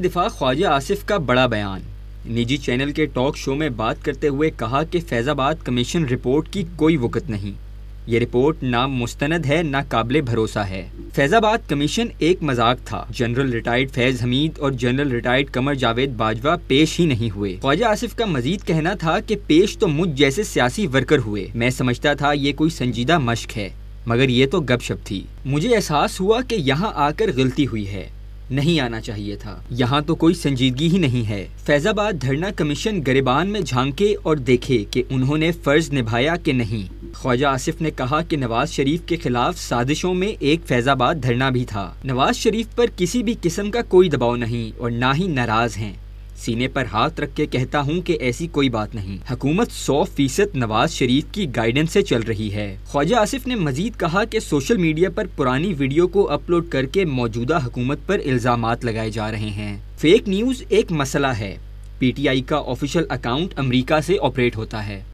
دفاع خواجہ آصف کا بڑا بیان۔ نجی چینل کے ٹاک شو میں بات کرتے ہوئے کہا کہ فیض آباد کمیشن رپورٹ کی کوئی وقت نہیں، یہ رپورٹ نہ مستند ہے نہ قابل بھروسہ ہے۔ فیض آباد کمیشن ایک مذاق تھا۔ جنرل ریٹائرڈ فیض حمید اور جنرل ریٹائرڈ قمر جاوید باجوہ پیش ہی نہیں ہوئے۔ خواجہ آصف کا مزید کہنا تھا کہ پیش تو مجھ جیسے سیاسی ورکر ہوئے، میں سمجھتا تھا یہ کوئی سنجیدہ مشق ہے، مگر یہ تو گپ شپ تھی۔ مجھے احساس ہوا کہ یہاں آ کر غلطی ہوئی ہے، نہیں آنا چاہیے تھا، یہاں تو کوئی سنجیدگی ہی نہیں ہے۔ فیض آباد دھرنا کمیشن گریبان میں جھانکے اور دیکھے کہ انہوں نے فرض نبھایا کہ نہیں۔ خواجہ آصف نے کہا کہ نواز شریف کے خلاف سازشوں میں ایک فیض آباد دھرنا بھی تھا۔ نواز شریف پر کسی بھی قسم کا کوئی دباؤ نہیں اور نہ ہی ناراض ہیں۔ سینے پر ہاتھ رکھ کے کہتا ہوں کہ ایسی کوئی بات نہیں۔ حکومت 100% نواز شریف کی گائیڈنس سے چل رہی ہے۔ خواجہ آصف نے مزید کہا کہ سوشل میڈیا پر پرانی ویڈیو کو اپلوڈ کر کے موجودہ حکومت پر الزامات لگائے جا رہے ہیں۔ فیک نیوز ایک مسئلہ ہے۔ پی ٹی آئی کا آفیشیل اکاؤنٹ امریکہ سے آپریٹ ہوتا ہے۔